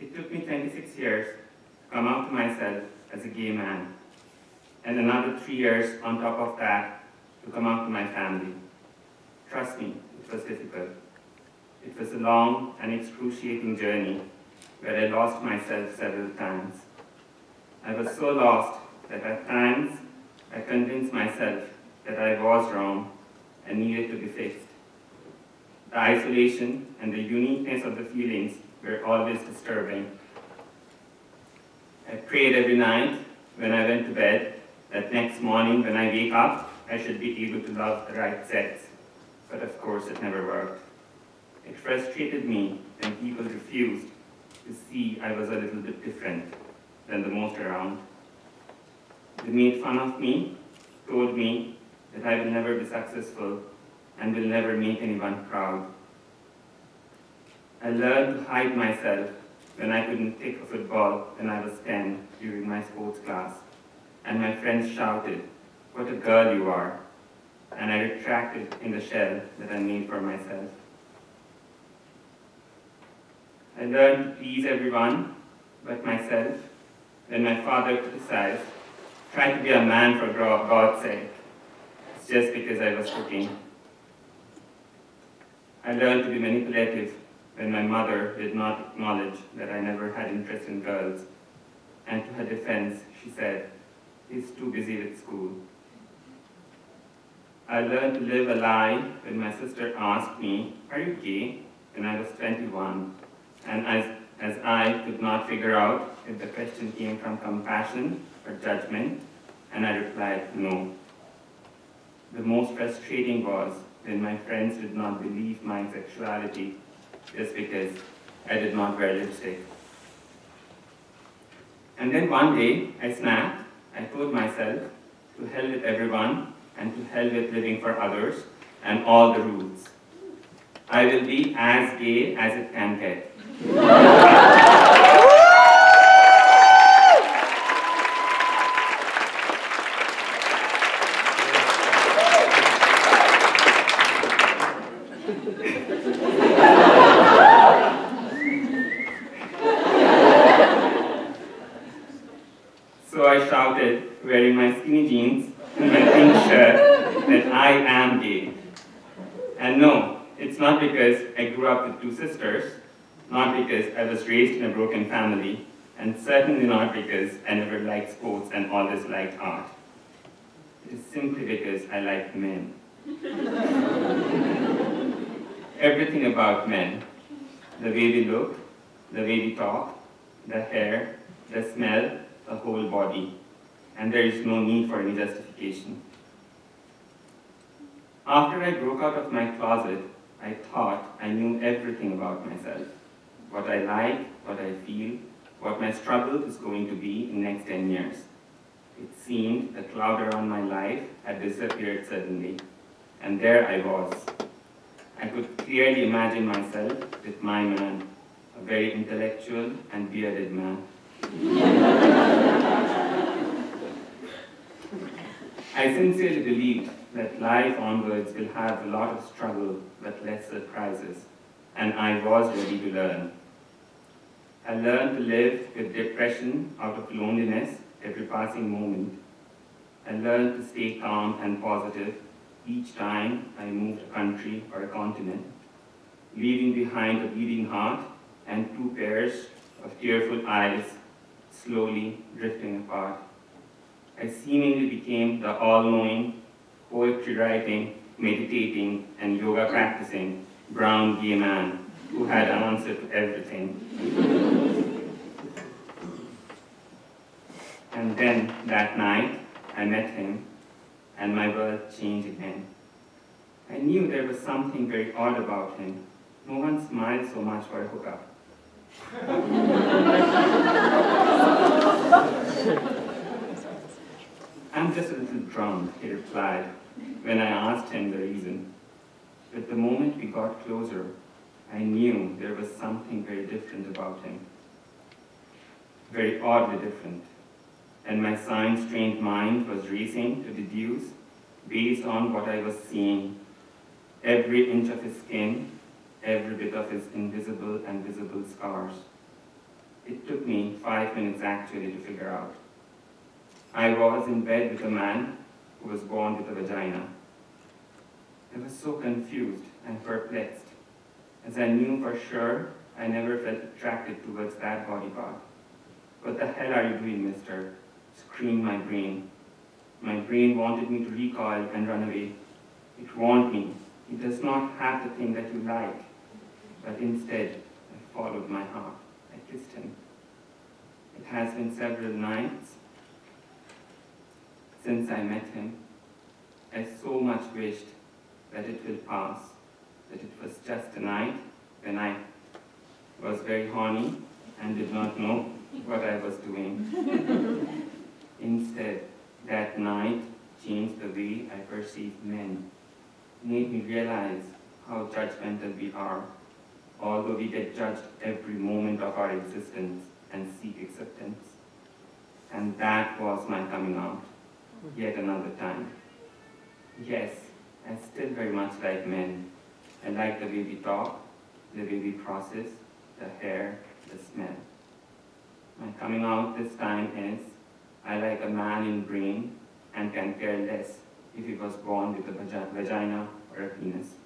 It took me 26 years to come out to myself as a gay man, and another 3 years on top of that to come out to my family. Trust me, it was difficult. It was a long and excruciating journey where I lost myself several times. I was so lost that at times I convinced myself that I was wrong and needed to be fixed. The isolation and the uniqueness of the feelings were always disturbing. I prayed every night when I went to bed that next morning when I wake up, I should be able to love the right sex. But of course, it never worked. It frustrated me when people refused to see I was a little bit different than the most around. They made fun of me, told me that I will never be successful and will never make anyone proud. I learned to hide myself when I couldn't kick a football when I was 10 during my sports class, and my friends shouted, "What a girl you are," and I retracted in the shell that I made for myself. I learned to please everyone but myself when my father criticized, "Try to be a man for God's sake." It's just because I was cooking. I learned to be manipulative when my mother did not acknowledge that I never had interest in girls, and to her defense, she said, "He's too busy with school." I learned to live a lie when my sister asked me, "Are you gay?" when I was 21, and as I could not figure out if the question came from compassion or judgment, and I replied, "No." The most frustrating was when my friends did not believe my sexuality just because I did not wear lipstick. And then one day, I snapped. I told myself, to hell with everyone, and to hell with living for others, and all the rules. I will be as gay as it can get. So I shouted, wearing my skinny jeans and my pink shirt, that I am gay. And no, it's not because I grew up with two sisters, not because I was raised in a broken family, and certainly not because I never liked sports and always liked art. It is simply because I like men. Everything about men, the way we look, the way we talk, the hair, the smell, the whole body, and there is no need for any justification. After I broke out of my closet, I thought I knew everything about myself, what I like, what I feel, what my struggle is going to be in the next 10 years. It seemed the cloud around my life had disappeared suddenly, and there I was. I could clearly imagine myself with my man, a very intellectual and bearded man. I sincerely believed that life onwards will have a lot of struggle but less surprises, and I was ready to learn. I learned to live with depression out of loneliness every passing moment. I learned to stay calm and positive each time I moved a country or a continent, leaving behind a beating heart and two pairs of tearful eyes slowly drifting apart. I seemingly became the all-knowing, poetry-writing, meditating, and yoga practicing brown gay man who had an answer to everything. And then, that night, I met him, and my world changed again. I knew there was something very odd about him. No one smiled so much for a hookup. "I'm just a little drunk," he replied, when I asked him the reason. But the moment we got closer, I knew there was something very different about him. Very oddly different. And my science-trained mind was racing to deduce, based on what I was seeing, every inch of his skin, every bit of his invisible and visible scars. It took me 5 minutes actually to figure out. I was in bed with a man who was born with a vagina. I was so confused and perplexed, as I knew for sure I never felt attracted towards that body part. "What the hell are you doing, mister?" screamed my brain. My brain wanted me to recoil and run away. It warned me, he does not have the thing that you like. But instead, I followed my heart. I kissed him. It has been several nights since I met him. I so much wished that it will pass, that it was just a night when I was very horny and did not know what I was doing. Instead, that night changed the way I perceived men, made me realize how judgmental we are, although we get judged every moment of our existence and seek acceptance. And that was my coming out, yet another time. Yes, I still very much like men. I like the way we talk, the way we process, the hair, the smell. My coming out this time is, I like a man in brain and can care less if he was born with a vagina or a penis.